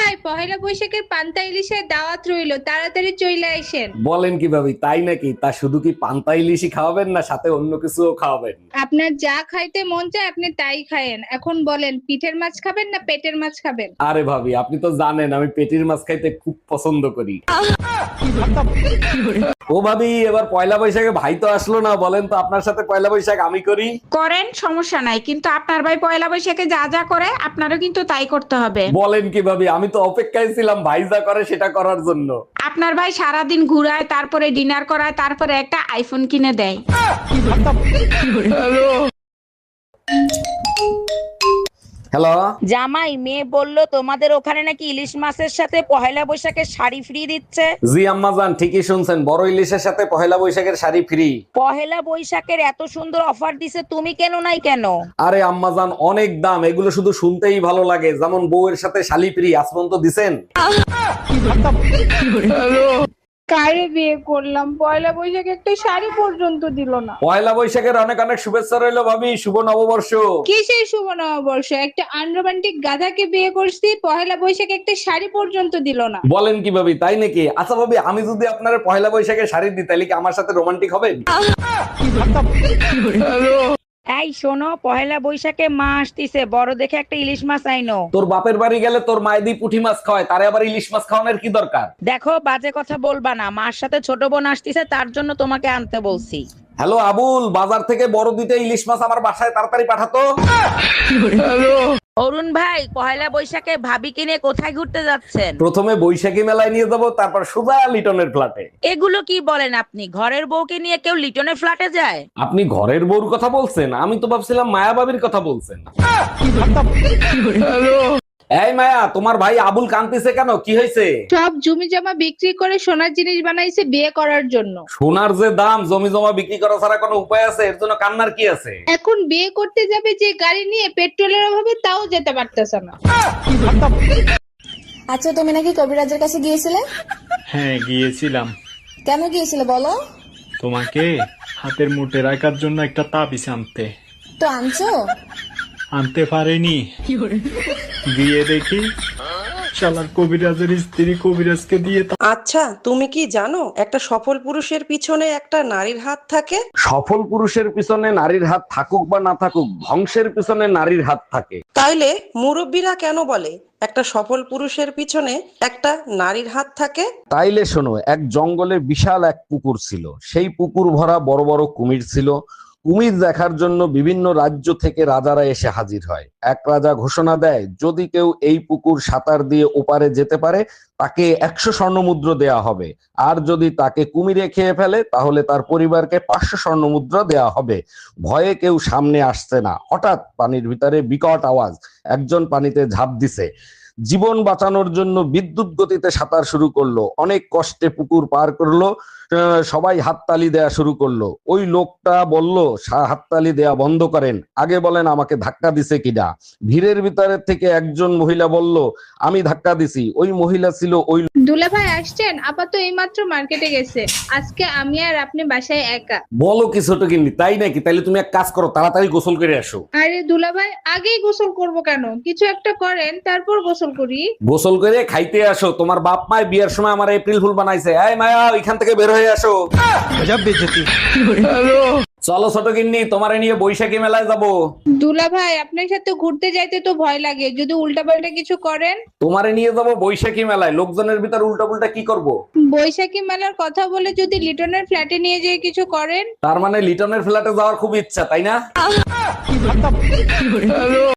ভাই পহেলা বৈশাখের পান্তা ইলিশের দাওয়াত রইলো, তাড়াতাড়ি চলে আইসেন। বলেন কি ভাবি, তাই নাকি? তা শুধু কি পান্তা ইলিশই খাওয়াবেন না সাথে অন্য কিছুও খাওয়াবেন? আপনার যা খাইতে মন চায় আপনি তাই খায়েন। এখন বলেন পিঠের মাছ খাবেন না পেটের মাছ খাবেন? আরে ভাবি, আপনি তো জানেন আমি পেটির মাছ খাইতে খুব পছন্দ করি। ও ভাবি, এবার পয়লা বৈশাখে ভাই তো আসলো না, বলেন তো আপনার সাথে পয়লা বৈশাখ আমি করি? করেন, সমস্যা নাই, কিন্তু আপনার ভাই পয়লা বৈশাখে যা যা করে আপনারও কিন্তু তাই করতে হবে। বলেন কি ভাবি, আমি তো অপেক্ষায় ছিলাম ভাই যা করে সেটা করার জন্য। আপনার ভাই সারাদিন ঘুরায়, তারপরে ডিনার করায়, তারপরে একটা আইফোন কিনে দেয়। হ্যালো। জামাই, মেয়ে বললো তোমাদের ওখানে নাকি ইলিশ মাছের সাথে পহেলা বৈশাখের শাড়ি ফ্রি দিচ্ছে। জি আম্মাজান, ঠিকই শুনছেন, বড় ইলিশের সাথে পহেলা বৈশাখের শাড়ি ফ্রি। পহেলা বৈশাখের এত সুন্দর অফার দিছে, তুমি কেন নাই কেন? আরে আম্মাজান, অনেক দাম, এগুলো শুধু শুনতেই ভালো লাগে। যেমন বউয়ের সাথে শালি ফ্রি, আসমন তো দিছেন। কারে বিয়ে করলাম, পয়লা বৈশাখে একটা শাড়ি পর্যন্ত দিল না। পয়লা বৈশাখের অনেক অনেক শুভেচ্ছা রইলো ভাবি, শুভ নববর্ষ। কিসের শুভ নববর্ষ? একটা আনরোমান্টিক গাধাকে বিয়ে করছি, পয়লা বৈশাখে একটা শাড়ি পর্যন্ত দিল না। বলেন কি ভাবি, তাই নাকি? আচ্ছা ভাবি, আমি যদি আপনার পয়লা বৈশাখে শাড়ি দিই তাহলে কি আমার সাথে রোমান্টিক হবে? এই শোনো, পহেলা বৈশাখে মা আসতিছে, বড় দেখে একটা ইলিশ মাছ আইনো। তোর বাপের বাড়ি গেলে তোর মায়েদি পুঁটি মাছ খাওয়ায়, তারে আবার ইলিশ মাছ খাওয়ানোর কি দরকার? দেখো, বাজে কথা বলবা না, মার সাথে ছোট বোন আসতিছে, তার জন্য তোমাকে আনতে বলছি। হ্যালো আবুল, বাজার থেকে বড় দুইটা ইলিশ মাছ আমার বাসায় তাড়াতাড়ি পাঠাতো। অরুণ ভাই, পহেলা বৈশাখে ভাবি কিনে কোথায় ঘুরতে যাচ্ছেন? প্রথমে বৈশাখী মেলায় নিয়ে যাব, তারপর সোজা লিটনের ফ্ল্যাটে। এগুলো কি বলেন আপনি? ঘরের বউকে নিয়ে কেউ লিটনের ফ্ল্যাটে যায়? আপনি ঘরের বউর কথা বলছেন, আমি তো ভাবছিলাম মায়া ভাবির কথা বলছেন। এই মায়া, তোমার ভাই আবুল কান্তিছে কেন? কি হয়েছে? সব জমি জমা বিক্রি করে সোনার জিনিস বানাইছে বিয়ে করার জন্য। সোনার যে দাম, জমি জমা বিক্রি করা ছাড়া কোনো উপায় আছে? এর জন্য কান্নার কি আছে? এখন বিয়ে করতে যাবে যে গাড়ি নিয়ে, পেট্রোলের অভাবে তাও যেতে পারতেছে না। আচ্ছা, তুমি নাকি কবিরাজের কাছে গিয়েছিলে? হ্যাঁ, গিয়েছিলাম। কেন গিয়েছিলে বলো? তোমাকে হাতের মুঠে রাখার জন্য একটা তাবিজ আনতে। তো আনছো? আনতে পারেনি। দিয়ে দেখি শালার কবিরাজের স্ত্রী কবিরাজকে দিয়ে আচ্ছা, তুমি কি জানো একটা সফল পুরুষের পিছনে একটা নারীর হাত থাকে? সফল পুরুষের পিছনে নারীর হাত থাকুক বা না থাকুক, ধ্বংসের পিছনে নারীর হাত থাকে। তাইলে মুরব্বীরা কেন বলে একটা সফল পুরুষের পিছনে একটা নারীর হাত থাকে? তাইলে শোনো, এক জঙ্গলে বিশাল এক পুকুর ছিল। সেই পুকুর ভরা বড় বড় কুমির ছিল। কুমির দেখার জন্য বিভিন্ন রাজ্য থেকে রাজারা এসে হাজির হয়। এক রাজা ঘোষণা দেয়, যদি কেউ এই পুকুর সাঁতার দিয়ে ওপারে যেতে পারে তাকে 100 স্বর্ণমুদ্রা দেয়া হবে, আর যদি তাকে কুমিরে খেয়ে ফেলে তাহলে তার পরিবারকে 500 স্বর্ণমুদ্রা দেয়া হবে। ভয়ে কেউ সামনে আসছে না। হঠাৎ পানির ভিতরে বিকট আওয়াজ, একজন পানিতে ঝাঁপ দিছে। জীবন বাঁচানোর জন্য বিদ্যুৎ গতিতে সাঁতার শুরু করলো। অনেক কষ্টে পুকুর পার করলো। সবাই হাততালি দেয়া শুরু করলো। ওই লোকটা বলল, হাততালি দেয়া বন্ধ করেন, আগে বলেন আমাকে ধাক্কা দিছে কিনা। ভিড়ের ভিতরে থেকে একজন মহিলা বলল, আমি ধাক্কা দিছি। ওই মহিলা ছিল ওই। দুলা ভাই আসছেন? আপাতত এইমাত্র মার্কেটে গেছে। আজকে আমি আর আপনি বাসায় একা। বলো কি ছোট কিন্নি, তাই নাকি? তাইলে তুমি এক কাজ করো, তাড়াতাড়ি গোসল করে আসো। আরে দুলা ভাই, আগেই গোসল করব কেন? কিছু একটা করেন, তারপর গোসল করি। গোসল করে খাইতে আসো। তোমার বাপ মায় বিয়ের সময় আমার এপ্রিল ফুল বানাইছে। এই মায়া, ওইখান থেকে বের হয়ে আসো। চলো ছোট গিন্নি, তোমারে নিয়ে বৈশাখী মেলায় যাব। দুলা ভাই, আপনার সাথে ঘুরতে যাইতে তো ভয় লাগে, যদি উল্টাপাল্টা কিছু করেন। তোমারে নিয়ে যাব বৈশাখী মেলায়, লোকজনের ভিতর উল্টা পুল্টা কি করব? বৈশাখী মেলার কথা বলে যদি লিটনের ফ্ল্যাটে নিয়ে যেয়ে কিছু করেন। তার মানে লিটনের ফ্ল্যাটে যাওয়ার খুব ইচ্ছা, তাই না?